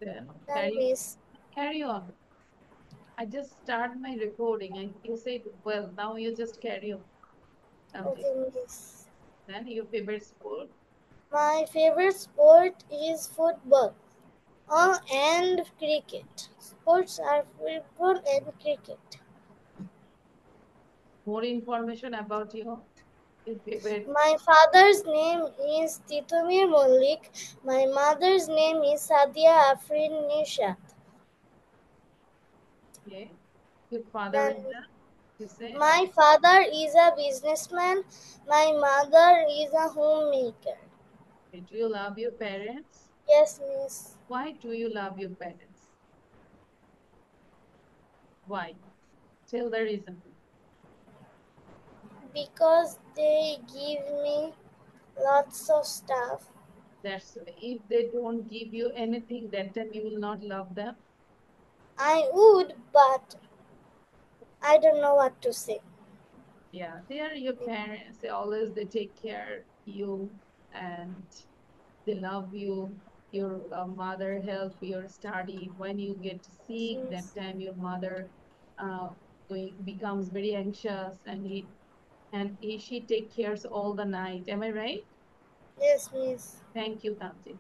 Then Done, miss. carry on. I just start my recording and you said, well, now you just carry on. Okay. Okay, miss. Then your favorite sport? My favorite sport is football. That's And cricket. Sports are football and cricket. more information about your favorite. My father's name is Titumir Mollik. My mother's name is Sadia Afrin Nishat. Okay. Your father Then is the, you say, my father is a businessman. My mother is a homemaker. do you love your parents? Yes, miss. Why do you love your parents? Why? Tell the reason. Because they give me lots of stuff. That's why. If they don't give you anything, that time you will not love them. I would, but I don't know what to say. Yeah, they are your parents. They take care you and they love you. Your mother help your study. When you get sick, that Yes, time your mother uh, becomes very anxious she take cares all the night. Am I right? yes, miss. Thank you, Tanti.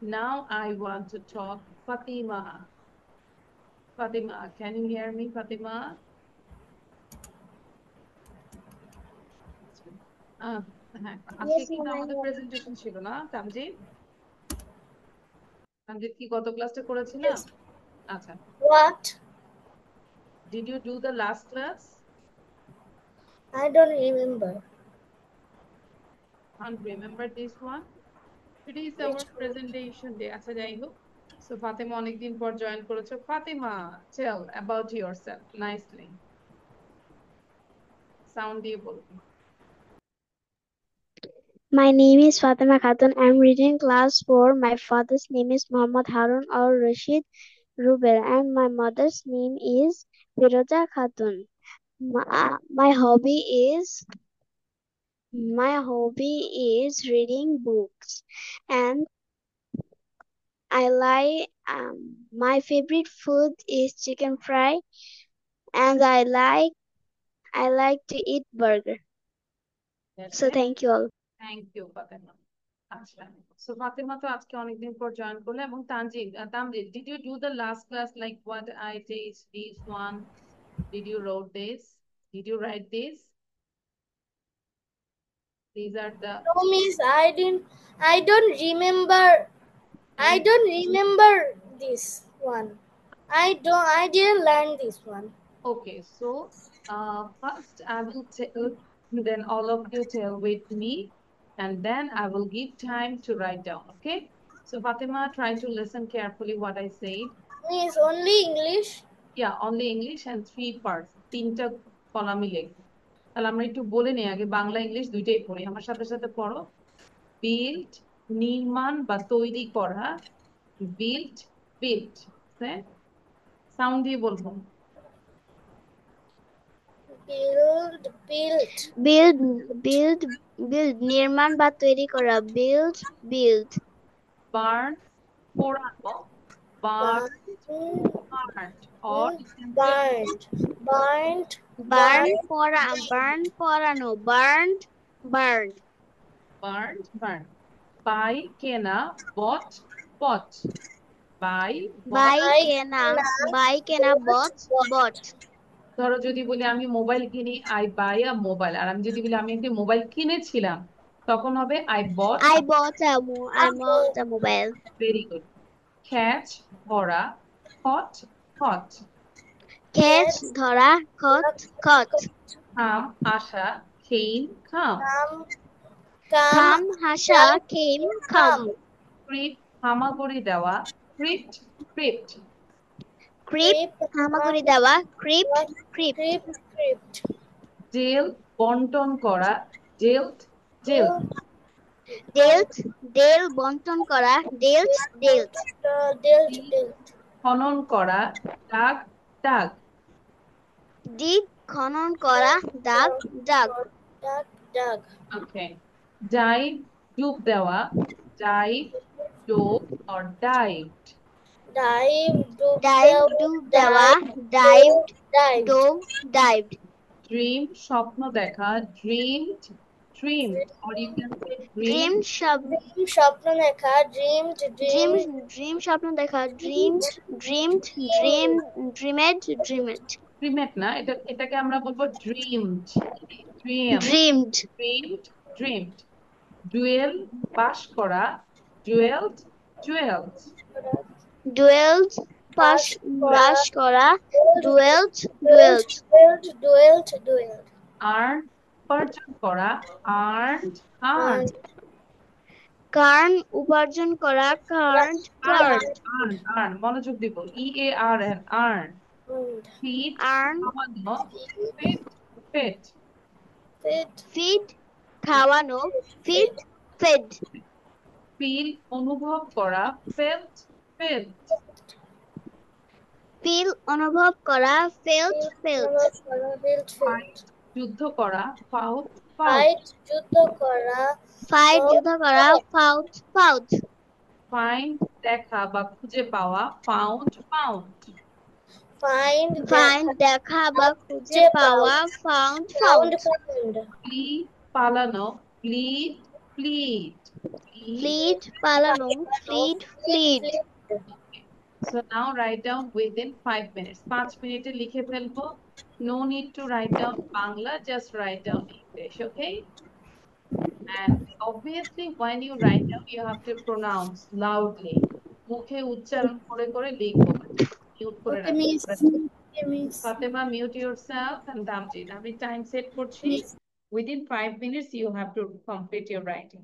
Now I want to talk Fatima. Fatima, can you hear me, Fatima? আহ হ্যাঁ, আজকে Yes, কিন্তু ma'am, I আমাদের know. Presentation ছিল না তামজিৎ? তামজিৎ কি গত ক্লাসটা করেছিলাম? Yes. আচ্ছা, What? did you do the last class? I don't remember. Can't remember this one. Today is our Which one? presentation day. আচ্ছা যাই হোক, so ফাতেমা অনেকদিন পর জয়েন করেছো। Fatema, tell about yourself nicely. Sound দিয়ে বলবে। My name is Fatima Khatun. I'm reading class 4. My father's name is Muhammad Harun or Rashid Rubel and my mother's name is Firoza Khatun. My hobby is reading books and my favorite food is chicken fry and I like to eat burger. That's So it. thank you all. Thank you Fatema. আচ্ছা, so Fatema তো আজকে অনেকদিন পর join করলো এবং Tanzid, did you do the last class like what I taste this one? Did you wrote this? Did you write this? These are the No, miss, I didn't. I don't remember. I any. don't remember this one. I don't. I didn't learn this one. Okay, so first I will tell, then all of you tell with me, and then I will give time to write down. Okay. So Fatima, try to listen carefully what I said. Miss, only English. Yeah, only English and three parts. তিনটা কলামে লিখবো। তাহলে আমরা একটু বলে নিই আগে Bangla English দুইটাই পড়ি। আমার সাথে সাথে পড়ো। বিল্ড, নির্মাণ বা তৈরি করা। Build, build. হ্যাঁ, সাউন্ড দিয়ে বলবো। Build. build build build নির্মাণ বা তৈরি করা build বার্ন, পোড়ানো। Burn, Burn. Burn or you can say Burned. Burned. burn Burned. পোড়ানো burned বার্ন, বার্ন। বাই, কেনা। Bought, bought. Buy, bought. buy I কেনা cannot buy কেনা bought. bought ধরো যদি বলি আমি মোবাইল কিনি, আই বাই আ মোবাইল। আর আমি যদি বলি আমি একটি মোবাইল কিনেছিলাম, তখন হবে I bought. I bought a mobile. Very good. Catch, ধরা। Caught, caught. Catch Cats. ধরা caught Come. খাম, আশা। খেইন, খাম। Come. come হাসা Come. come Come. ক্রিপ, হামাগুড়ি দেওয়া। Creep, creep. creep Creep. হামাগুড়ি দেওয়া creep Creep. Creeped. জেল, বন্টন করা। জেলড, জেলড। Dealt. dealt deal বন্টন করা dealt Dealt. খনন করা। দাগ, দাগ। dig খনন করা dug Duck. Duck. ওকে। ডাইভ, ডুব দেওয়া। Dive, dope or dived. dive, ডুব dive, দেওয়া, ডুব দেওয়া, dive, dived, dived, dove, dived. Dream স্বপ্ন দেখা, dreamed, dreamed, or you can say dream, Dream, dream স্বপ্ন দেখা, dreamed, dream, dreamed, dream স্বপ্ন দেখা, dreamed, dreamed, dreamed, dreamed, dreamed না, এটাকে আমরা বলবো dreamed, dream, dreamed, dreamed, dreamed. Dwell বাস করা, dwelled, dwelled. dwelled, বাস করা, বাস করা, dwelled, dwelled, dwelled, dwelled, Earn উপার্জন করা, earned, earned. কার্ন উপার্জন করা, কার্ড, কার্ড, earn, earn, মনোযোগ দিব, EARN, earn. earned, Feed earn, খাওয়ানো, fed, fed. fed, ফিড খাওয়ানো, ফিড, ফেড, Feel অনুভব করা, felt, felt. ফিল অনুভব করা, felt, felt, built, Fight felt, যুদ্ধ করা, fought, fought. fight, যুদ্ধ করা, ফাইট fought, যুদ্ধ করা, ফাউট, ফাউট, Find দেখা বা খুঁজে পাওয়া, found, found. find, ফাইন্ড দেখা, দেখা বা খুঁজে খুঁজে পাওয়া, পাওয়া, found, found, found, found, Flee পালানো, plead, plead. Flee. ফ্লিড পালানো, fled, fled. fleet, So now write down within 5 minutes. 5 মিনিটে লিখে ফেলবো. No need to write down Bangla, just write down English, okay? And obviously when you write down, you have to pronounce loudly. মুখে উচ্চারণ করে করে লিখবো। Mute করে okay, রাখবো। miss, okay, miss, Fatima, mute yourself and Damjit. আমি time set করছি. miss. Within 5 minutes, you have to complete your writing.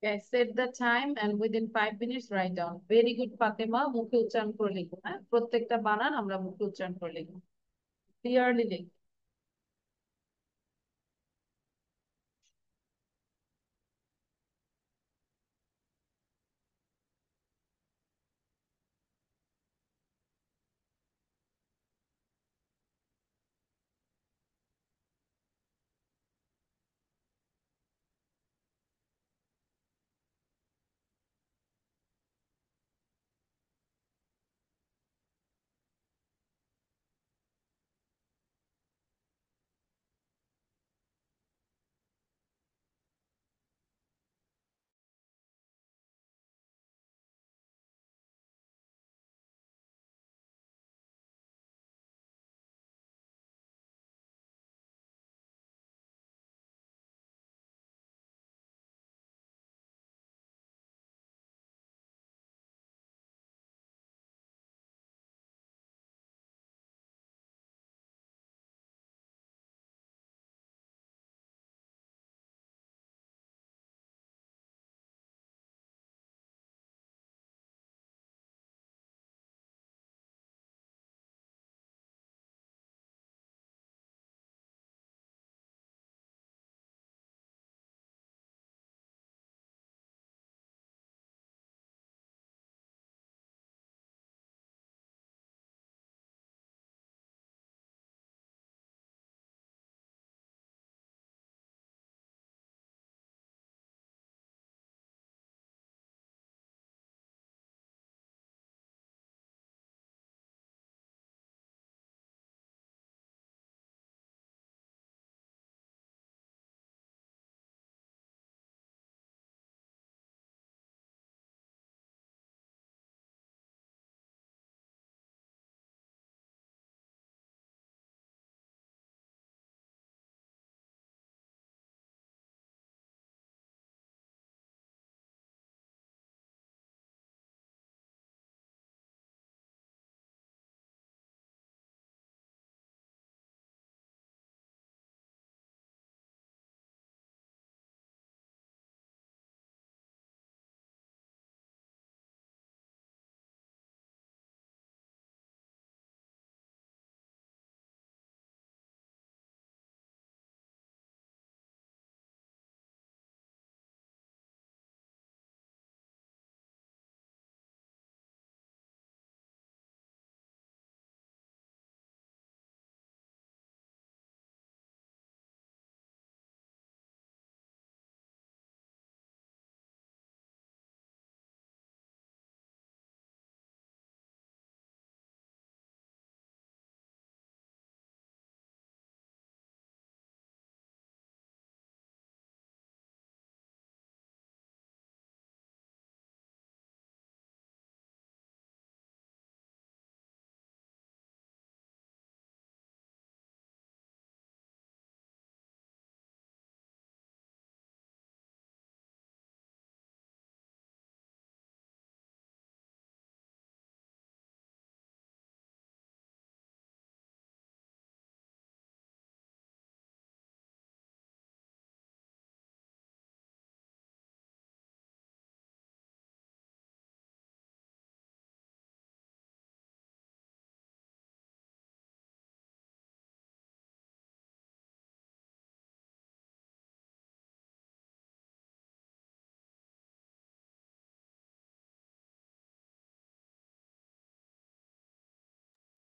Okay, set the time and within 5 minutes write down. Very good, Fatima. মুখে উচ্চারণ করে লিখো, হ্যাঁ? প্রত্যেকটা বানান আমরা মুখে উচ্চারণ করে লিখবো। Clearly লিখবো।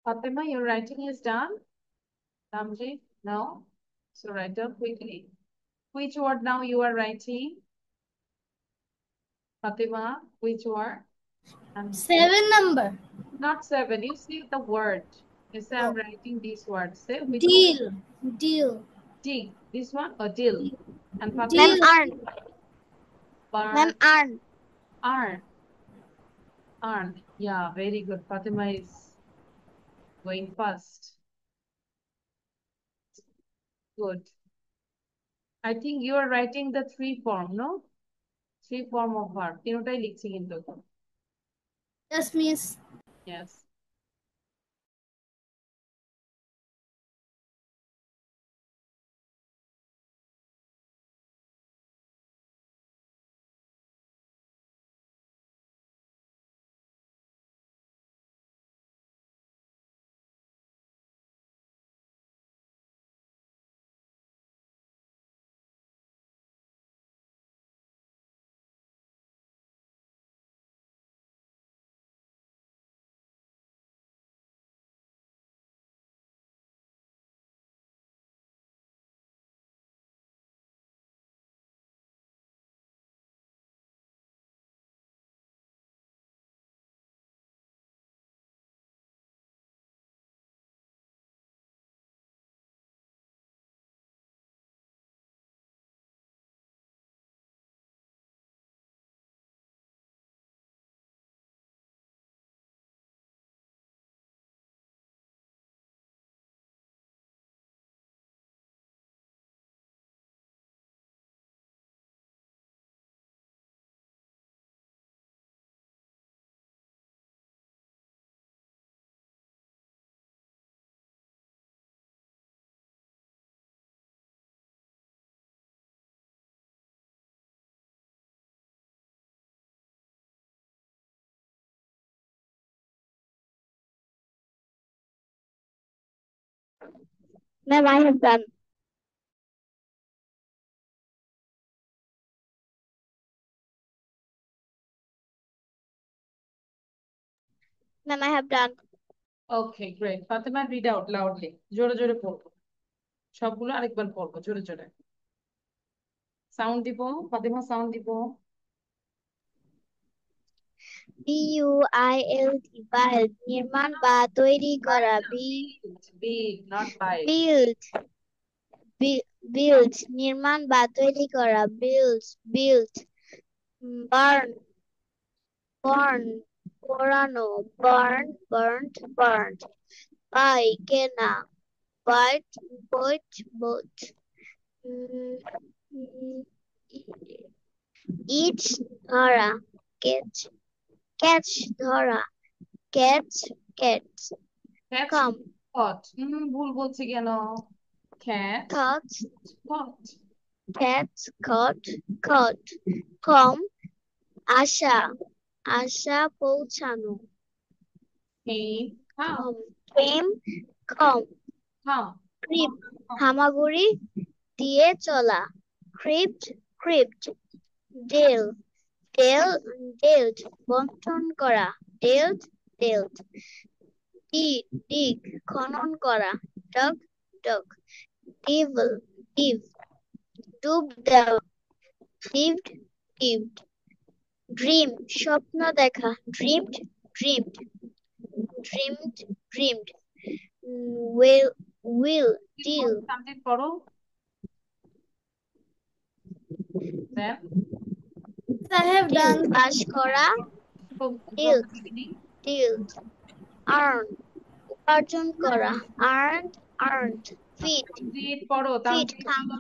Fatima, your writing is done. Namji, no. So write down quickly. Which word now you are writing? Fatima, which word? 7 number. Not 7. You see the word. You say I'm Oh. writing this word. Say which Deal. Deal. dig. This one or dill. And Fatima, Ma'am, Deal. earn. Ma'am, burn, earn. earn, earn. Yeah, very good. Fatima is going fast. Good. I think you are writing the 3 form, no? 3 form of verb. তিনটাই লিখছি কিন্তু। Yes, miss. Yes. Ma'am, I have done. Ma'am, I have done. Okay, great. Fatima, read out loudly. জোরে জোরে পড়বো। সবগুলো আরেকবার পড়বো জোরে জোরে। সাউন্ড দিব। ফাতিমা সাউন্ড দিব। BUILD, build, নির্মাণ বা তৈরি করা। Build, not buy. Build, build, নির্মাণ বা তৈরি করা। Build, burn, পোড়ানো। burnt, buy, কেনা। bought, eat, ধরা। catch, ধরা। cat, Catch, come, caught. ভুল বলছি কেন? Cat, caught. caught, come, আসা, পৌঁছানো। Came, came, come, come. creep, হামাগুড়ি দিয়ে চলা। crept, dealt, বন্টন করা। dealt, dig, খনন করা। dug, ডুব দেওয়া। dived, dream, স্বপ্ন দেখা। dreamed, will, deal, Something পড়ো। Then, I have done. Pass করা। from Deal. the beginning. dealt, earn, উপার্জন করা। earned, feed, Read পড়ো। খাওয়ানো।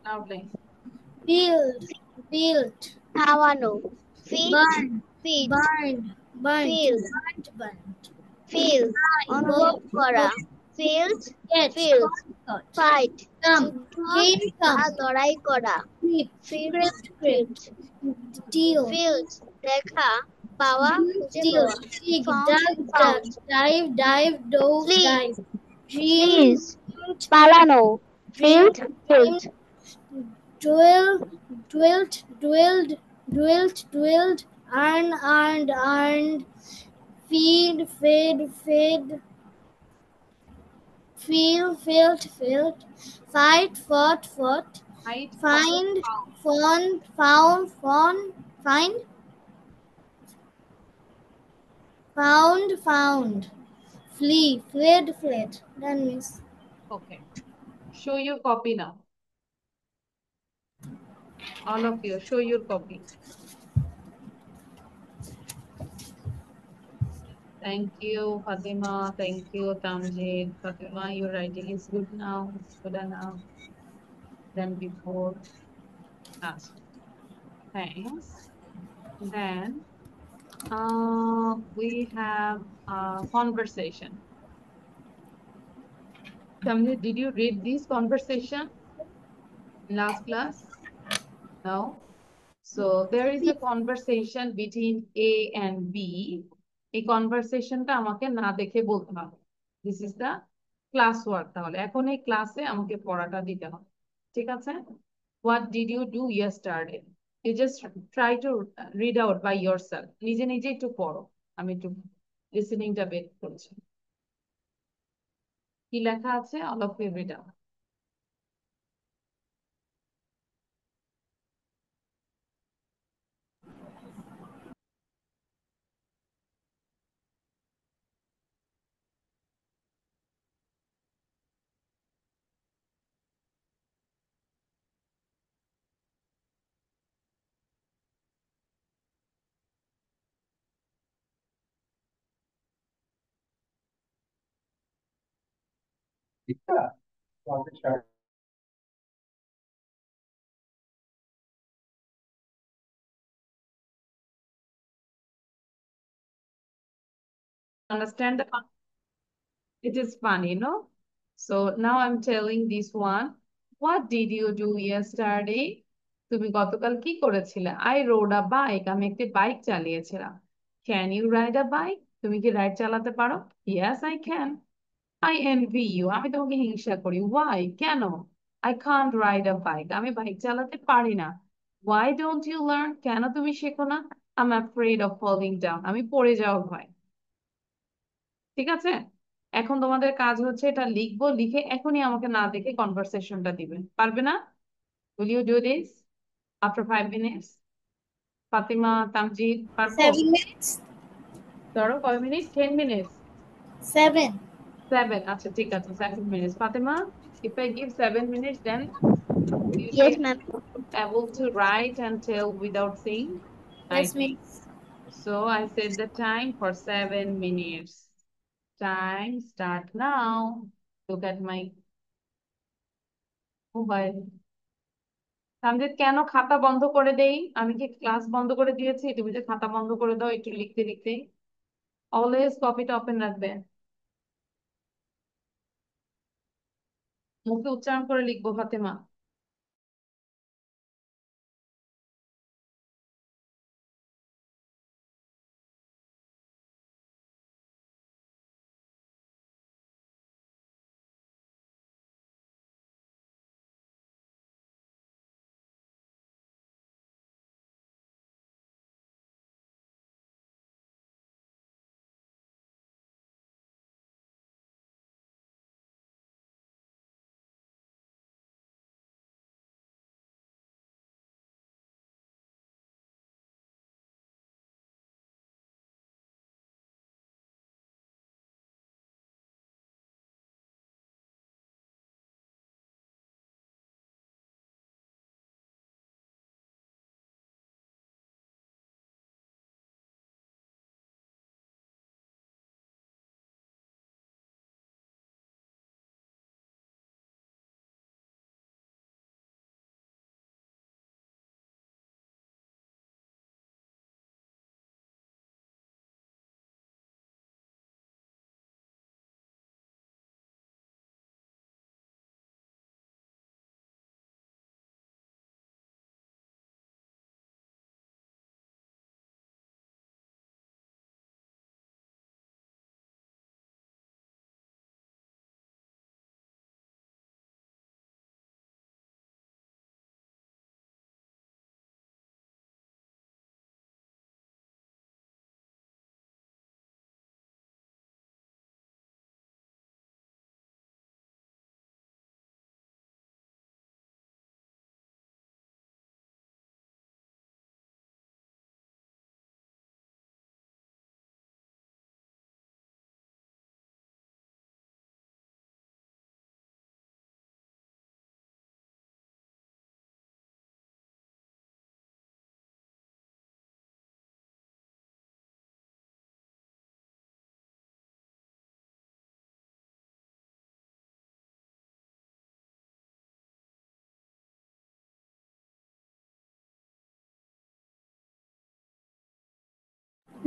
Loudly. Built. খাওয়ানো। feed, Burn. Feel. feel, অনুভব করা। field, fight, যুদ্ধ বা লড়াই করা। Script. Deal. field, দেখা, পাওয়া, খুঁজে পাওয়া। Dig. Found. Dive. Dove. Flee. Dive. Fleas, পালানো। field, field, dwelled, earned, feed, fed, field, fight, fought, Height, find, found, found, flee, fled. Done, miss. Okay. Show your copy now. All of you, show your copy. Thank you, Fatima. Thank you, Tamjid. Fatima, your writing is good now. It's good enough than before. Last. Thanks. Then we have a conversation. Tamjid, did you read this conversation in last class? No. So there is a conversation between A and B. এই কনভারসেশনটা আমাকে না দেখে বলতে হবে। This is the class work. তাহলে এখন এই ক্লাসে আমাকে পড়াটা দিতে হবে, ঠিক আছে? What did you do yesterday? You just try to read out by yourself. নিজে নিজে একটু পড়ো, আমি একটু লিসেনিংটা বের করছি। কি লেখা আছে? All of you read out. Understand the it is funny, no? So now I'm telling this one. What did you do yesterday? তুমি গতকাল কি করেছিলে? I rode a bike. আমি একটি bike চালিয়েছিলাম। Can you ride a bike? তুমি কি ride চালাতে পারো? Yes, I can. I envy you. আমি তোমাকে হিংসা করি। Why? কেন? I can't ride a bike. আমি বাইক চালাতে পারি না। Why don't you learn? কেন তুমি শেখো না? I'm afraid of falling down. আমি পড়ে যাওয়ার ভয়। ঠিক আছে, এখন তোমাদের কাজ হচ্ছে এটা লিখবো, লিখে এখনই আমাকে না দেখে কনভারসেশনটা দিবে। পারবে না? Will you do this after 5 minutes? Fatima, Tamjid, পারবো? 7 minutes. ধরো কয় মিনিট? 10 minutes? 7. 7? আচ্ছা ঠিক আছে, 7 minutes। Fatima, if I give 7 minutes, then you Yes, be ma'am. able to write and tell without seeing Yes, writing. miss. So I set the time for 7 minutes. Time start now. Look at my mobile. Tamjid, কেন খাতা বন্ধ করে দেই? আমি কি class বন্ধ করে দিয়েছি? তুমি যে খাতা বন্ধ করে দাও একটু লিখতে লিখতে। অলওয়েজ কপিটা ওপেন রাখবে, মুখে উচ্চারণ করে লিখবো Fatema.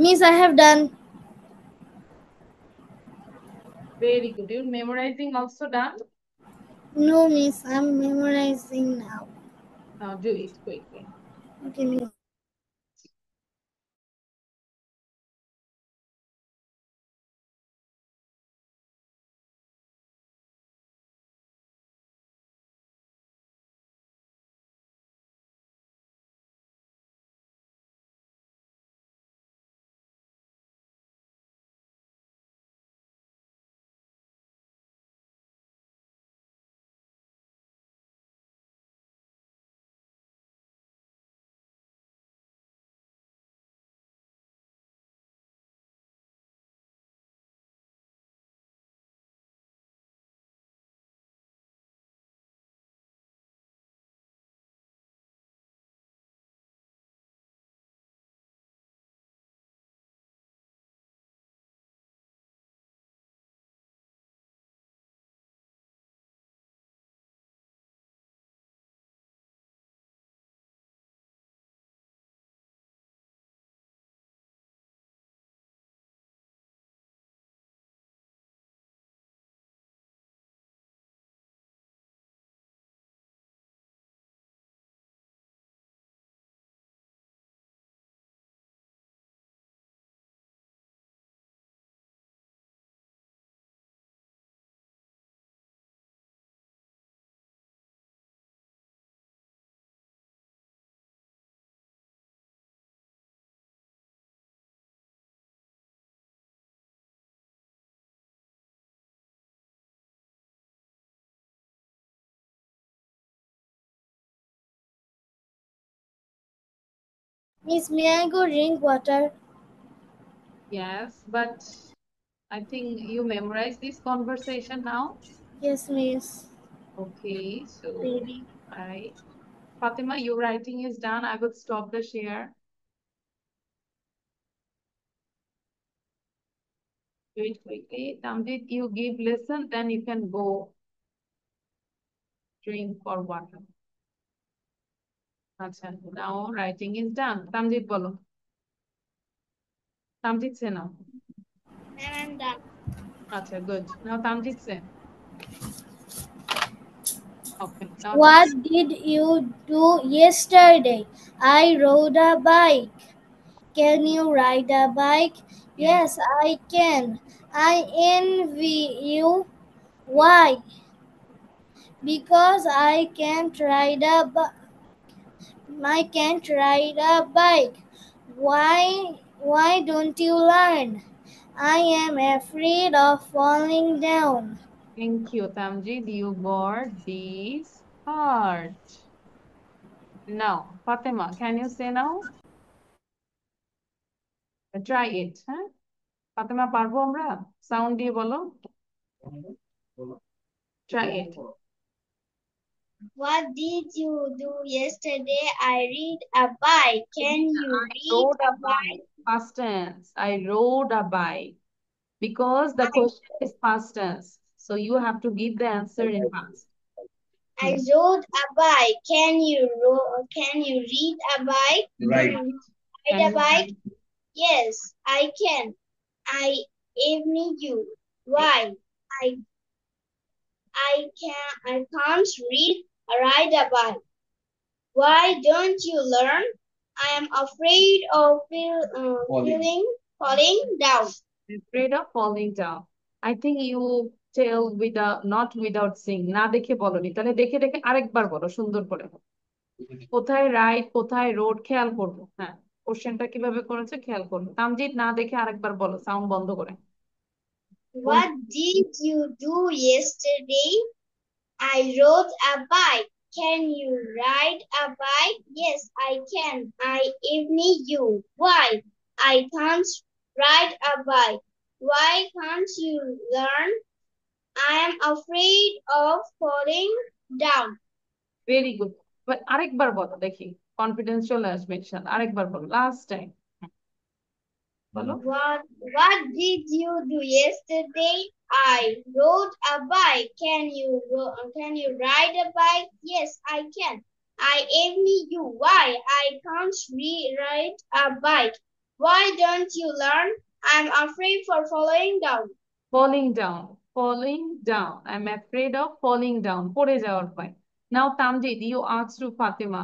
Miss, I have done. Very good. You're memorizing also done? No, Miss, I'm memorizing now. Now do it quickly. Okay, Miss. Miss, may I go drink water? Yes, but I think you memorize this conversation now. Yes, Miss. Okay, so Baby. all right. Fatima, your writing is done. I will stop the share. Do it quickly. Tamjid, you give lesson, then you can go drink for water. Acha, now writing is done. Tamjid bolo. Tamjid say now. Ma'am, I'm done. Acha, good. Now Tamjid say. Okay. Now What did you do yesterday? I rode a bike. Can you ride a bike? yes. Yes, I can. I envy you. Why? Because I can't ride a bike. Why don't you learn? I am afraid of falling down. Thank you, Tamjid. You got this part. Now, Fatima, can you say now? Try it. হ্যাঁ ফাতেমা পারবো আমরা sound দিয়ে বলো try it What did you do yesterday? I read a bike. Can you I read rode a a bike past tense I rode a bike because the question is past tense so you have to give the answer in past. I rode a bike. Can you read a bike? Right. Ride a bike? Yes, I can. I envy you. Why? I can't ride a bike. Why don't you learn? I am afraid of falling down. Afraid of falling down. I think you tell without not without seeing না দেখে বলনি তাহলে দেখে দেখে আরেকবার বলো সুন্দর করে কোথায় রাইট কোথায় রোড খেয়াল করবো হ্যাঁ কোশ্চেনটা কিভাবে করেছে খেয়াল করবো তামজিৎ না দেখে আরেকবার বলো সাউন্ড বন্ধ করে What did you do yesterday? I rode a bike. Can you ride a bike? Yes, I can. I envy you. Why? I can't ride a bike. Why can't you learn? I am afraid of falling down. Very good আরেকবার বলো দেখি confidence চলে আসবে ইনশাআল্লাহ আরেকবার বলো last time বলো What did you do yesterday? I rode a bike. Can you ride a bike? Yes, I can. I envy you. Why? I can't ride a bike. Why don't you learn? I'm afraid for falling down. Falling down, falling down. I'm afraid of falling down. পড়ে যাওয়ার ভয়. Now, Tamjid, you ask to Fatima.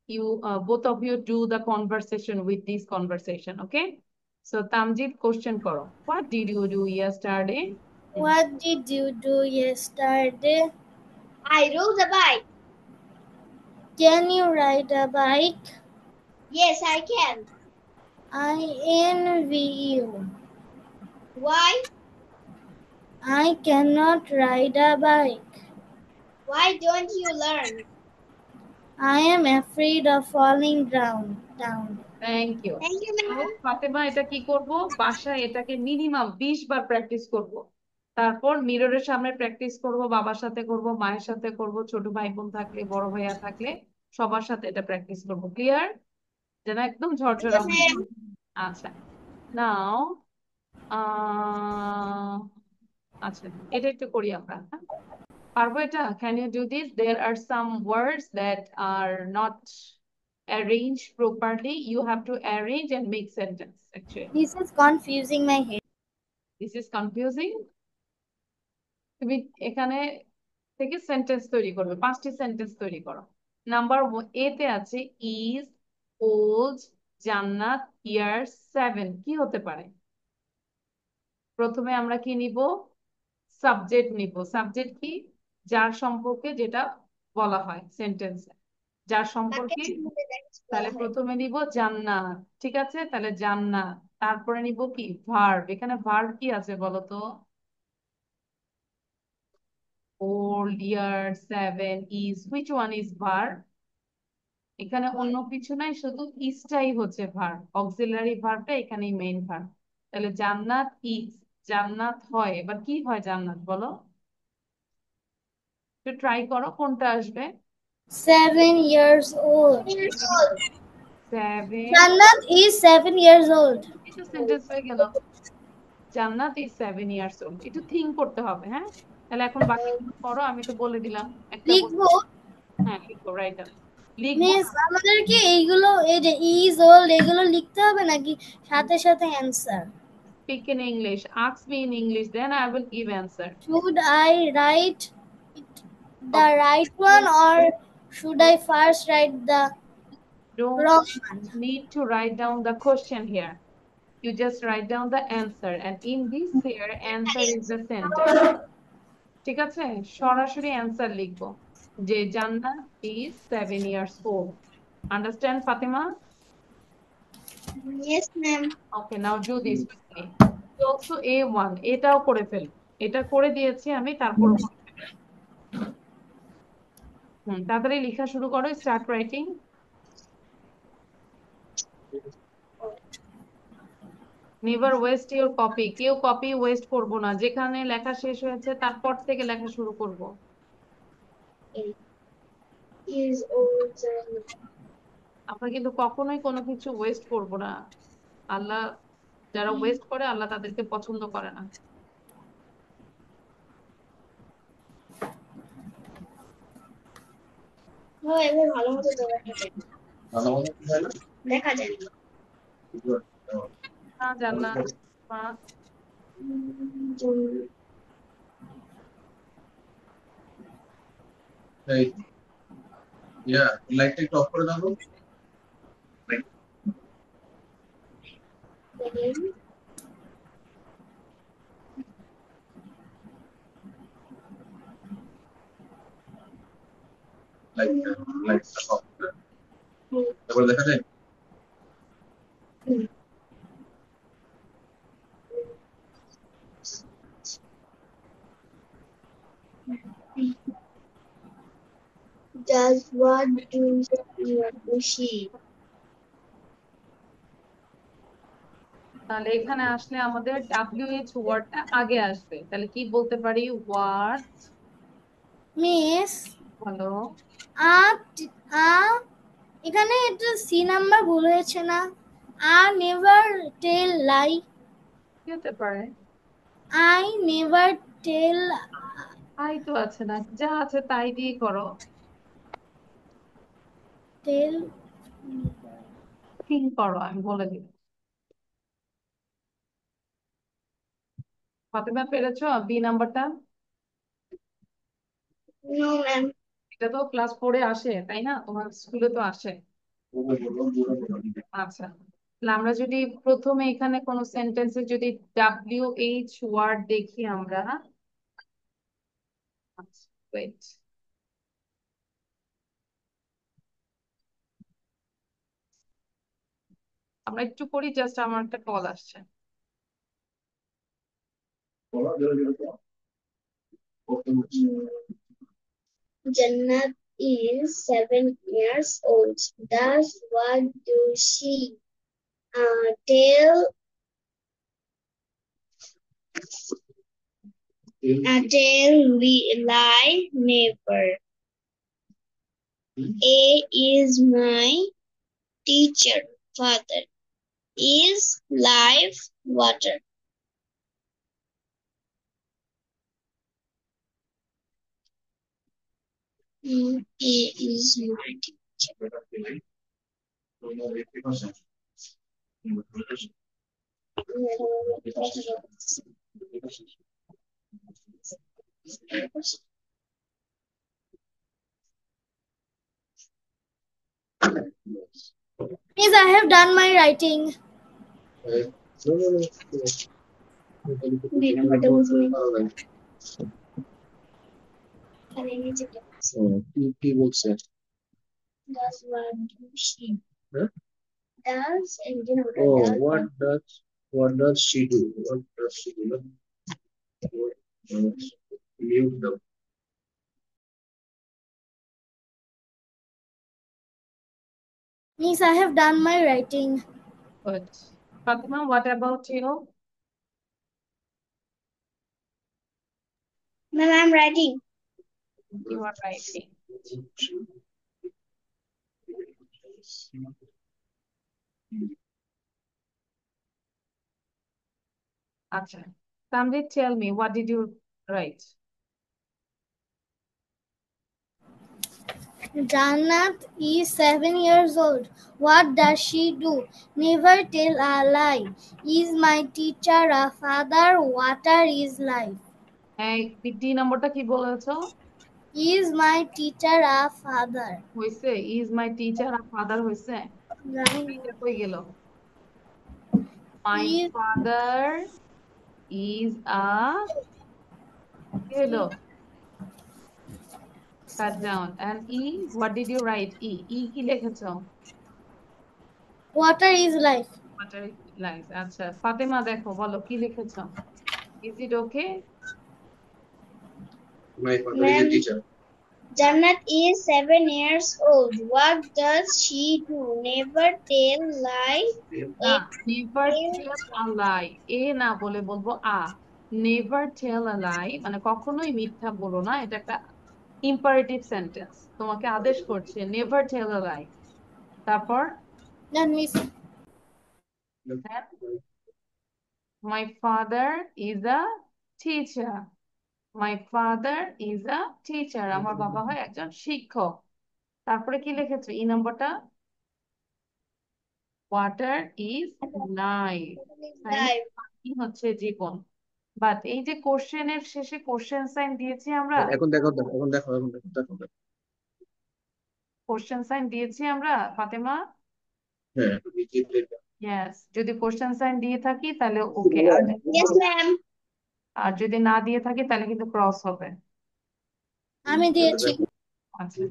You both of you do the conversation with this conversation, okay? So, Tamjid, question karo. What did you do yesterday? What did you do yesterday? I rode a bike. Can you ride a bike? Yes, I can. I envy you. Why? I cannot ride a bike. Why don't you learn? I am afraid of falling down. Thank you. Thank you, ma'am. Fatema, এটা কি করব? বাসায় এটাকে minimum 20 বার practice করব। তারপর মিররের সামনে practice করব, বাবার সাথে করব, মায়ের সাথে করব, ছোট ভাই বোন থাকলে, বড় ভাইয়া থাকলে সবার সাথে এটা প্র্যাকটিস করব। ক্লিয়ার? যেন একদম ঝরঝরা Yes, হয়। ma'am. আচ্ছা, নাও আচ্ছা, এটা একটু করি আমরা, হ্যাঁ? পারবো এটা? Can you do this? There are some words that are not arranged properly. You have to arrange and make sentence actually. This is confusing my head. This is confusing. তুমি এখানে থেকে সেন্টেন্স তৈরি করবে, 5টি সেন্টেন্স তৈরি করো। Number A তে আছে ইজ, ওল্ড, জান্নাত, ইয়ার, 7 কি হতে পারে? প্রথমে আমরা কি নিব? সাবজেক্ট নিব। সাবজেক্ট কি? যার সম্পর্কে যেটা বলা হয় সেন্টেন্সে, যার সম্পর্কে। তাহলে প্রথমে নিব জান্নাত, ঠিক আছে? তাহলে জান্নাত। তারপরে নিব কি? ভার্ব। এখানে ভার্ব কি আছে বলো তো? old, year, 7, is. Which one is verb? এখানে অন্য কিছু নাই, শুধু ইসটাই হচ্ছে ভার্ব। অক্সিলারি ভার্বটা এখানেই মেইন ভার্ব। তাহলে জান্নাত ইজ, জান্নাত হয়। এবার কি হয় জান্নাত বলো? একটু ট্রাই করো, কোনটা আসবে? 7 years old. 7, Jannat is 7 years old. এটা সেন্টেন্স হয়ে গেল। জান্নাত ইজ 7 years old। একটু থিঙ্ক করতে হবে, হ্যাঁ? তাহলে এখন বাকিগুলো করো, আমি তো বলে দিলাম। একটা লিখবো? হ্যাঁ, লিখো, রাইট ডাউন। লিখবো। মিস, আমাদেরকে এইগুলো, এই যে is old, এগুলো লিখতে হবে নাকি সাথে সাথে answer? Speak in English. Ask me in English, then I will give answer. Should I write the right one or should I first write the Don't wrong one? need to write down the question here. You just write down the answer, and in this here, answer is the sentence. ঠিক আছে? সরাসরি answer লিখবো যে জান্নাত is 7 years old. Understand, Fatima? Yes, ma'am. Okay, now do this with me. Also A1, এটাও করে fail. এটা করে দিয়েছি আমি, তারপর তাড়াতাড়ি লেখা শুরু করো, start writing. Never West your copy. কেউ কপি ওয়েস্ট করবো না, যেখানে লেখা শেষ হয়েছে তারপর থেকে লেখা শুরু করব। আমরা কিন্তু কখনোই কোনো কিছু ওয়েস্ট করব না। আল্লাহ যারা ওয়েস্ট করে, আল্লাহ তাদেরকে পছন্দ করে না। এবার ভালো মতো দেখা যায় না জান্নাত, মা Hey, yeah, লাইটটা একটু অফ করে দাও তো। লাইটটা অফ করে। তারপরে দেখা যায়? Does what do she? তাহলে এখানে আসলে আমাদের WH ওয়ার্ডটা আগে আসবে। তাহলে কি বলতে পারি? হোয়াট। মিস, হ্যালো, এখানে একটা সি নাম্বার ভুল হয়েছে না? I never tell lie. কি হতে পারে? I never tell. আই তো আছে না, যা আছে তাই দিয়ে করো। tell থিঙ্ক করো, আমি বলে দিব। ফাতেমা পেরেছো বি নাম্বারটা? No, ma'am. এটা তো ক্লাস 4-এ আসে তাই না, তোমার স্কুলে তো আসে। আচ্ছা, তাহলে আমরা যদি প্রথমে এখানে কোন সেন্টেন্সে যদি WH ওয়ার্ড দেখি আমরা। আচ্ছা, wait. আমরা একটু করি, জাস্ট আমার একটা কল আসছে। Jannat is 7 years old. Does what do she tell lie never? A is my teacher. Father is life water. A is my teacher. Miss, I have done my writing. কি বলছে? Does what do she? Huh? Does and Oh, what does she do? What does she do? Mute them. Miss, I have done my writing. Good. Fatima, what about you? Ma'am, I'm writing. You are writing. আচ্ছা, Tamrit, tell me, what did you write? Jannat is 7 years old. What does she do? Never tell a lie. Is my teacher a father? Water is life. এই D নম্বরটা কি বলেছো? Is my teacher a father? হয়েছে, is my teacher আর father হয়েছে। এটা কই গেল? My Is father is a, কি হলো? Cut down. And E, what did you write? E কি লিখেছো? water is life. Water lies. আচ্ছা, ফাতেমা দেখো, বলো কি লিখেছো? Is it okay? My father is a teacher. Jannat is 7 years old. What does she do? Never tell lie. না, never tell a lie. এ না বলে বলবো আ। Never tell a lie মানে কখনোই মিথ্যা বলো না, এটা একটা ইম্পারেটিভ সেন্টেন্স, তোমাকে আদেশ করছে নেভার টেল আ লাই। তারপর Then Miss, my father is a teacher. My father is a teacher, আমার বাবা হয় একজন শিক্ষক। তারপরে কি লিখেছো ই নম্বরটা? ওয়াটার ইজ লাইফ, তাই না? Life. কি হচ্ছে জীবন। বাট এই যে কোশ্চেনের শেষে কোশ্চেন সাইন দিয়েছি আমরা, এখন দেখো। কোশ্চেন সাইন দিয়েছি আমরা ফাতেমা। হ্যাঁ। ইয়েস, যদি কোশ্চেন সাইন দিয়ে থাকি তাহলে ওকে, Yes, ma'am. আর যদি না দিয়ে থাকি তাহলে কিন্তু ক্রস হবে। আমি দিয়েছি। আচ্ছা,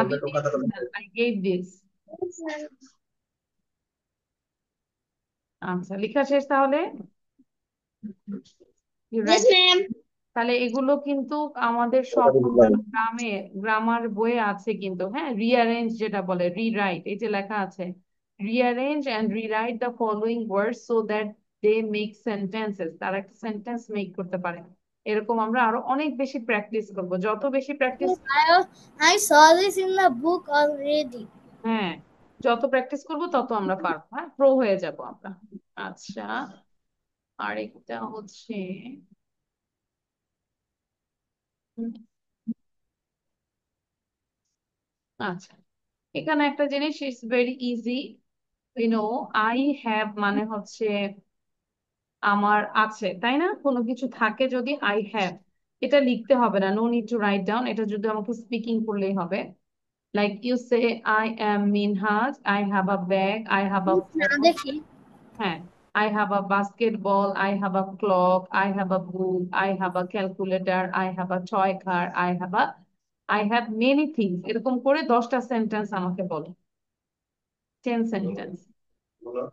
আমি I gave this. Yes, ma'am. আচ্ছা, লেখা শেষ তাহলে? You Yes, ready? ma'am. তাহলে এগুলো কিন্তু আমাদের সব গ্রামার বইয়ে আছে কিন্তু, হ্যাঁ। রিঅ্যারেঞ্জ যেটা বলে, রিরাইট, এই যে লেখা আছে rearrange and rewrite the following words so that they make sentences, তারা একটা সেন্টেন্স মেক করতে পারে। এরকম আমরা আরো অনেক বেশি প্র্যাকটিস করব, যত বেশি practice, I saw this in the book already. হ্যাঁ, যত প্র্যাকটিস করব তত আমরা পারবো, হ্যাঁ, প্রো হয়ে যাব আমরা। আচ্ছা, আরেকটা হচ্ছে আচ্ছা, এখানে একটা জিনিস is very easy. I have মানে হচ্ছে আমার আছে, তাই না? কোনো কিছু থাকে যদি আই হ্যাভ, এটা লিখতে হবে না, no need to write down, এটা যদি আমাকে স্পিকিং করলেই হবে। Like you say I am Minhaj, I have a bag, I have a না ফোন। দেখি। হ্যাঁ, I have a basketball, I have a clock, I have a book, I have a calculator, I have a toy car, I have many things, এরকম করে 10টা sentence আমাকে বলো। 10 sentence.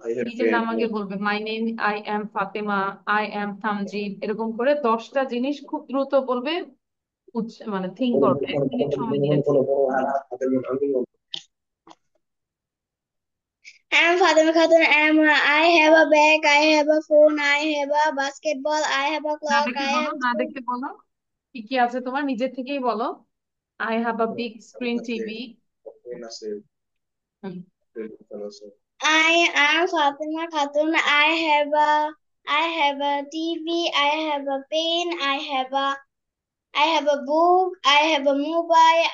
I have নিজের নাম আগে 10. বলবে, my name, I am Fatema, I am Tamjid, এরকম করে 10টা জিনিস খুব দ্রুত বলবে, মানে থিঙ্ক করবে। 1 মিনিট সময় দিয়েছে। I'm Fatima Khatun. I have a bag. I have a phone. I have a basketball. I have a না clock. দেখে I বলো, have না দেখে বলো, কি কি আছে তোমার, নিজের থেকেই বলো। I have a big screen TV. I am Fatima Khatun. I have a TV. I have a pen. I have a book. I have a mobile.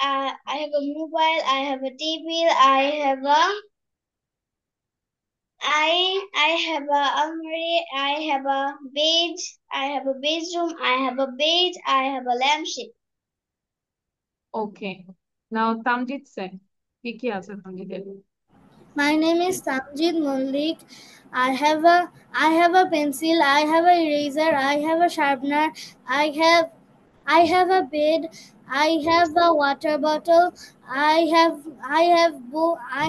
I have a mobile. I have a TV. I have a almirah. I have a bed. I have a bedroom. I have a bed. I have a lampshade. ওকে, নাও তামজিৎ সেন, কি কি আছে তামজিদের? My name is Samjit Malik. I have a pencil, I have a eraser, I have a sharpener, I have a bed, I have a water bottle, I have a book, I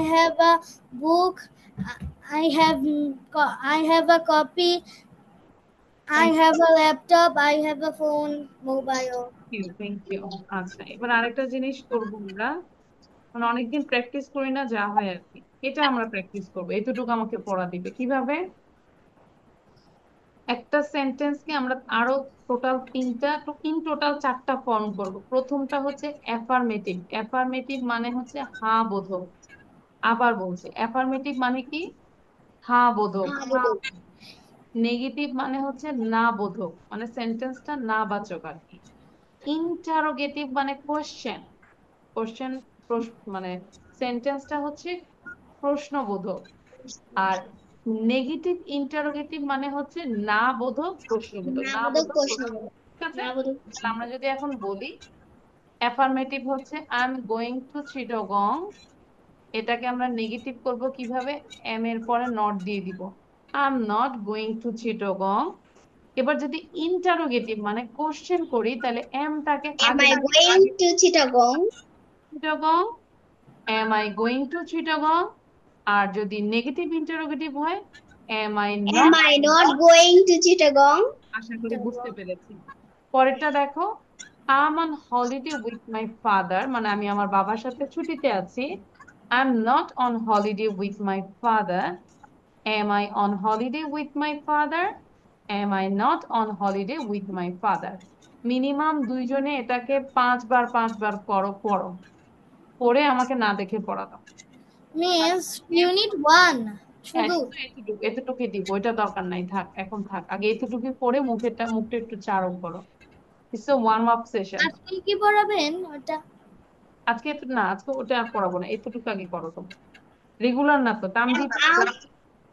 have a copy, I have a laptop, I have a phone, mobile. Thank you. আচ্ছা, এবার আরেকটা জিনিস করবো আমরা, মানে অনেকদিন practice করি না, যা হয় আর কি, এটা আমরা প্র্যাকটিস করবো। এতটুকু আমাকে পড়া দিবে কিভাবে, একটা সেন্টেন্সকে আমরা আরো টোটাল 3টা, ইন টোটাল 4টা ফর্ম করব। প্রথমটা হচ্ছে অ্যাফার্মেটিভ। অ্যাফার্মেটিভ মানে হচ্ছে হ্যাঁ বোধক। আবার বলছি, অ্যাফার্মেটিভ মানে কি? হ্যাঁ বোধক। নেগেটিভ মানে হচ্ছে না বোধক, মানে সেন্টেন্সটা না বাচক আর কি। ইন্টারোগেটিভ মানে কোশ্চেন। কোশ্চেন, মানে সেন্টেন্সটা হচ্ছে প্রশ্নবোধক। আর নেগেটিভ ইন্টারোগেটিভ মানে হচ্ছে না বোধক প্রশ্নবোধক, না বোধক প্রশ্নবোধক। ঠিক আছে, তাহলে আমরা যদি এখন বলি, অ্যাফার্মেটিভ হচ্ছে I am going to Chittagong, এটাকে আমরা নেগেটিভ করব কিভাবে, এম এর পরে নট দিয়ে দিব, I am not going to Chittagong. এবার যদি ইন্টারোগেটিভ মানে কোশ্চেন করি, তাহলে এমটাকে Am আগে I going to Chittagong? Chittagong, am I going to Chittagong. আর যদি নেগেটিভ ইন্টারোগেটিভ হয়, am I Am not. I not going to Chittagong? আশা করি বুঝতে পেরেছি। পরেরটা দেখো, I on holiday with my father, মানে আমি আমার বাবার সাথে ছুটিতে আছি। I am not on holiday with my father. Am I on holiday with my father? Am I not on holiday with my father? Minimum দুইজনে এটাকে 5 বার পড়ো পড়ো, পড়ে আমাকে না দেখে পড়া দাও। Miss, unit 1. হ্যাঁ, শুধু শুধু এতটুকুই দিব, ওইটা দরকার নাই, থাক এখন থাক, আগে এতটুকুই পড়ে মুখটা একটু চারণ করো। It's a warm up session. আজকে কি পড়াবেন ওটা? আজকে না, আজকে ওটা আর পড়াবো না, এতটুকু আগে করো তোমরা, রেগুলার না তো তামজিৎ। Out,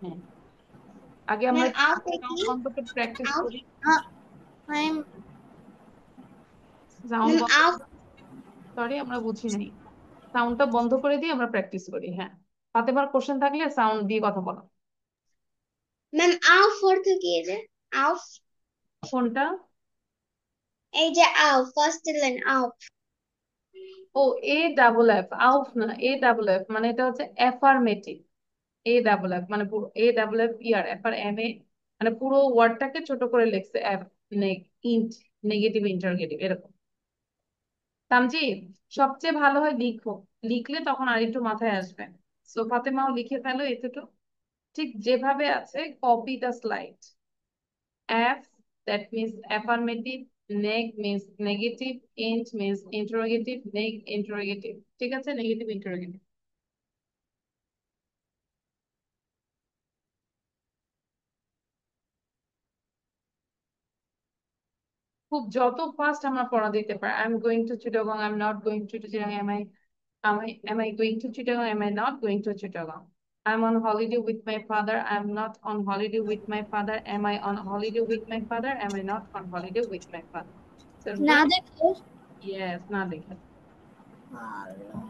হ্যাঁ, আগে আমরা out, সাউন্ড বন্ধ করে প্র্যাকটিস out, করি। I'm সাউন্ড বন্ধ, out. সরি আমরা বুঝি নাই, সাউন্ডটা বন্ধ করে দিয়ে আমরা প্র্যাকটিস করি। হ্যাঁ, ফাতেমার কোশ্চেন থাকলে সাউন্ড দিয়ে কথা বলো। Ma'am, out for the kid. Out. কোনটা? এই যে out, first line out. ও, এ ডাবল এফ, আউফ না, এ ডাবল এফ মানে এটা হচ্ছে অ্যাফার্মেটিভ। এ ডাবল এফ মানে পুরো, এ ডাবল এফ ইয়ার এফ আর এম এ, মানে পুরো ওয়ার্ডটাকে ছোট করে লিখছে, ইন্ট, নেগেটিভ ইন্টারোগেটিভ এরকম। তামজিদ, সবচেয়ে ভালো হয় লিখো, লিখলে তখন আর একটু মাথায় আসবে। সো ফাতেমাও লিখে ফেলো এতটুকু, ঠিক যেভাবে আছে, copy the slide. Aff, that means affirmative, neg means negative, int means interrogative, neg interrogative. ঠিক আছে, নেগেটিভ ইন্টারোগেটিভ। খুব যত ফাস্ট আমরা পড়া দিতে পারি, I am going to Chittagong, I am not going to Chittagong, am I going to Chittagong, am I not going to Chittagong. I'm on holiday with my father. I'm not on holiday with my father. Am I on holiday with my father? Am I not on holiday with my father? So না right? দেখে Yes, না দেখে। আল্লাহ।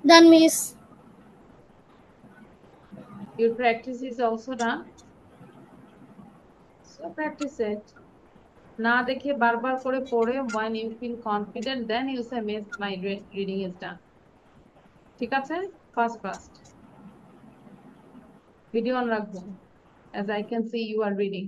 ডান miss. Your practice is also done. So practice it. না দেখে বারবার করে পড়ে when you feel confident then you say miss my reading is done. ঠিক আছে? First. Video on রাখবো as I can see you are reading.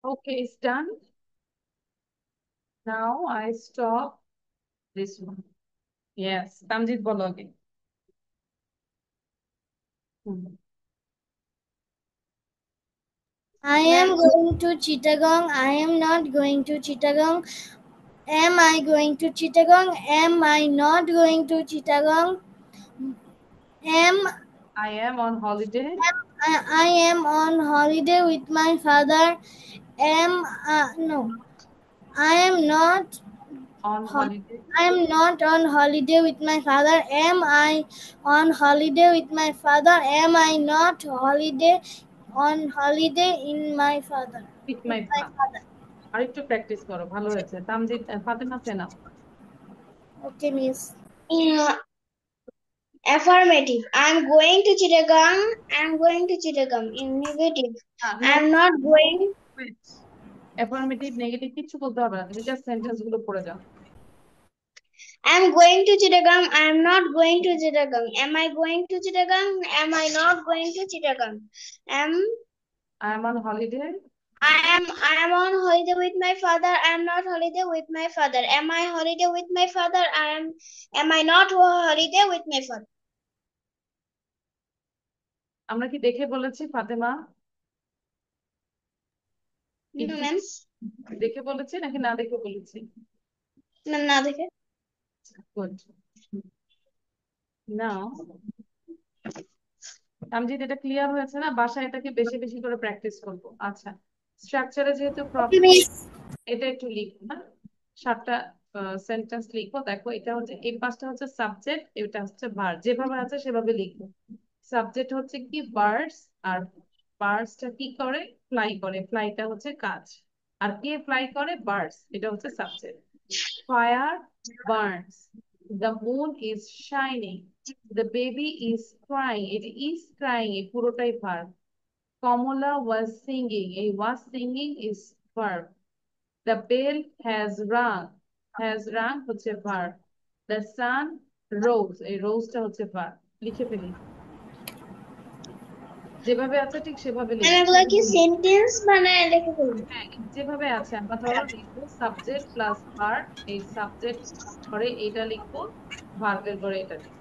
Okay, it's done. Now I stop this one. Yes, Tamjid bolo again. I am going to Chittagong. I am not going to Chittagong. Am I going to Chittagong? Am I not going to Chittagong? I am on holiday. I am on holiday with my father. No. I am not On holiday. I am not on holiday with my father. Am I on holiday with my father? Am I not on holiday in my father? With my father. আরেকটু practice করো, ভালো হয়েছে। তামজিদ, ফাতেমা সেনা। Okay, miss. Affirmative. I'm going to Chittagong. I'm going to Chittagong. In negative. I'm not going. Affirmative negative কিছু বলতে হবে না, তুমি জাস্ট সেন্টেন্স গুলো পড়ে যাও। I'm going to Chittagong. I'm not going to Chittagong. Am I going to Chittagong? Am I not going to Chittagong? I am on holiday. I am on holiday with my father. I am not holiday with my father. Am I holiday with my father? Am I not holiday with my father? আমরা কি দেখে বলেছি Fatema? No, ma'am. দেখে বলেছি নাকি না দেখে বলেছি? না দেখে। Good. Now, তামজিদ, এটা ক্লিয়ার হয়েছে না? বাসায় এটাকে বেশি বেশি করে প্র্যাকটিস করবো। আচ্ছা, স্ট্রাকচারে যেহেতু প্রবলেম, এটা একটু লিখবো না, 7টা সেন্টেন্স লিখবো। দেখো, এটা হচ্ছে, এই 5টা হচ্ছে সাবজেক্ট, এটা হচ্ছে ভার্ব। যেভাবে আছে সেভাবে লিখবো। সাবজেক্ট হচ্ছে কি বার্ডস, আর বার্ডসটা কি করে? ফ্লাই করে। ফ্লাইটা হচ্ছে কাজ। আর কে ফ্লাই করে? বার্ডস। এটা হচ্ছে subject. Fire burns, the moon is shining, the baby is crying, এটা ইজ ক্রাইং, এই পুরোটাই ভার্ব। কমলা ওয়াজ সিঙ্গিং, এই was singing is verb. The bell has rung হচ্ছে verb. The sun rose, এই rose টা হচ্ছে verb. লিখে ফেলি, যেভাবে আছে ঠিক সেভাবে লিখি। এগুলো কি সেন্টেন্স বানায় লিখে ফেলবো? হ্যাঁ, যেভাবে আছে। আমরা ধরো লিখবো সাবজেক্ট প্লাস ভার্ব, এই সাবজেক্ট পরে এটা লিখবো, ভার্বের পরে এটা লিখবো।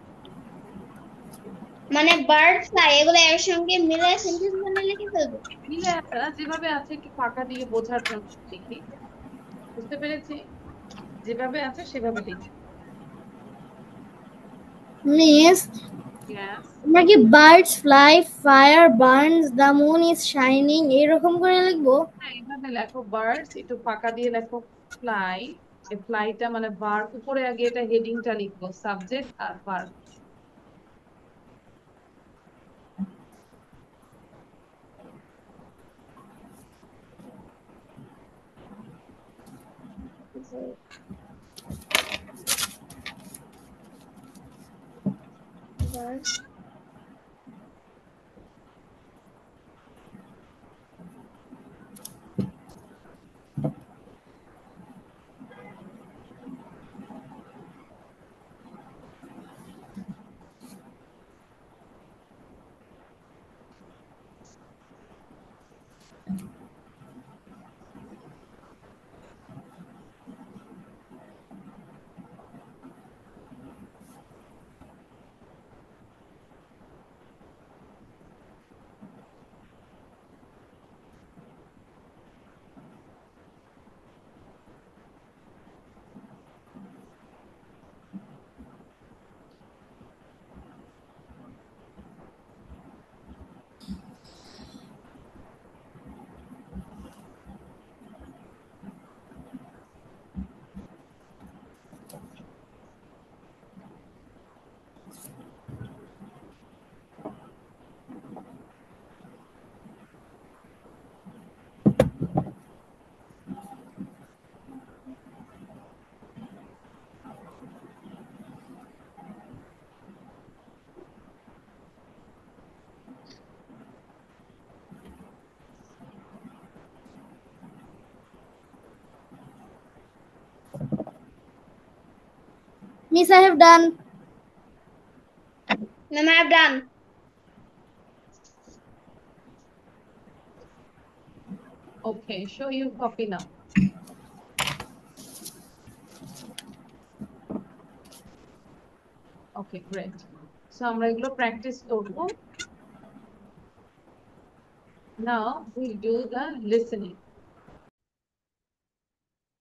মানে বার্ড ফ্লাই এগুলো এর সঙ্গে মিলে সেন্টেন্স বানায় লিখে ফেলবো? মিলে আছে না, যেভাবে আছে একটু ফাঁকা দিয়ে বোঝার জন্য লিখি। বুঝতে পেরেছি? যেভাবে আছে সেভাবে লিখি। Miss, Yes. আমরা কি birds fly, fire burns, the moon is shining এরকম করে লিখবো? হ্যাঁ, এইভাবে লেখো। বার্ডস একটু ফাঁকা দিয়ে লেখো, ফ্লাই, এই ফ্লাইটা মানে ভার্ব, উপরে আগে এটা হেডিংটা লিখবো, সাবজেক্ট আর verb. Miss, I have done. Ma'am, I have done. Okay, show your copy now. Okay, great. So আমরা এগুলো প্র্যাকটিস করব। Now we'll do the listening.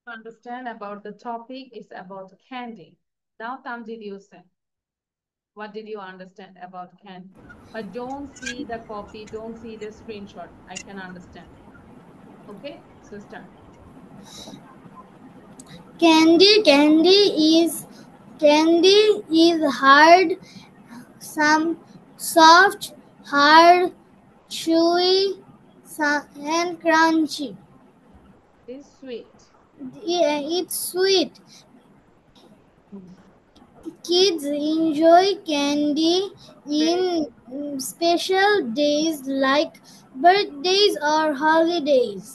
To understand about the topic is about candy. Now Tamjid, you say, what did you understand about candy? But don't see the copy, don't see the screenshot. I can understand. Okay, so start. Candy is hard, some soft, hard, chewy, and crunchy. It's sweet. Yeah, it's sweet. Kids enjoy candy in special days like birthdays or holidays.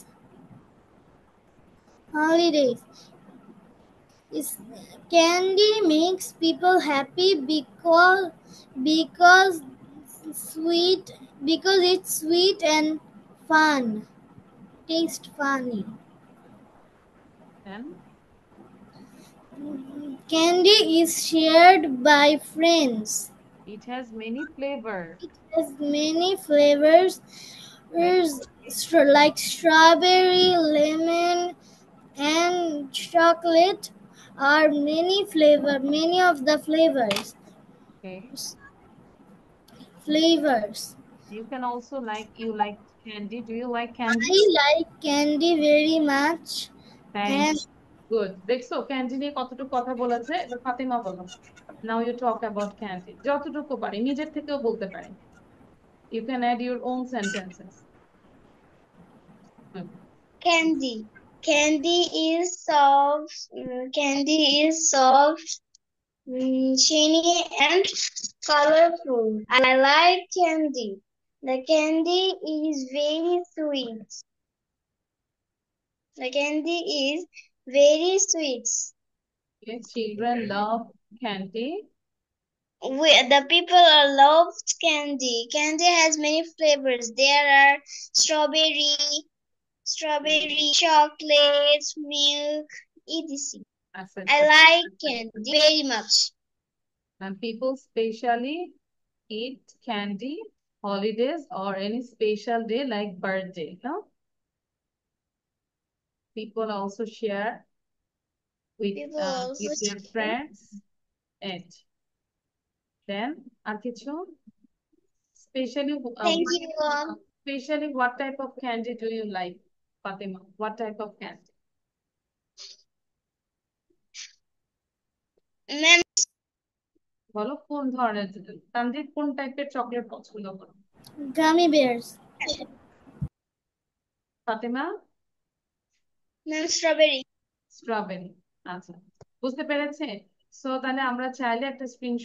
Candy makes people happy because sweet because it's sweet and fun. Taste funny. Then Candy is shared by friends. it has many flavors. It has many flavors like strawberry, lemon, and chocolate are many of the flavors. Okay. You can also you like candy. Do you like candy? I like candy very much. Thanks. Good. দেখছো candy নিয়ে কতটুকু কথা বলেছে, এবার ফাতিমা বলো। Now you talk about candy. যতটুকু পারি, নিজের থেকেও বলতে পারি। You can add your own sentences. Candy. Candy is soft. Candy is soft, shiny, and colorful. I like candy. The candy is very sweet. The candy is very sweet. Okay. Children love candy. The people loved candy. Candy has many flavors. There are strawberry, chocolate, milk, etc. I like candy very much. And people specially eat candy holidays or any special day like birthday. No? People also share with their friends. And then আর কিছু? Especially Thank you. Especially what type of candy do you like, Fatima? What type of candy? Ma'am, বলো কোন ধরনের, তানজিদ কোন টাইপের chocolate পছন্দ করো? Gummy bears. Fatema? ma'am, strawberry. Strawberry. আচ্ছা, বুঝতে পেরেছে? সো তাহলে আমরা চাইলে একটা স্ক্রিনশট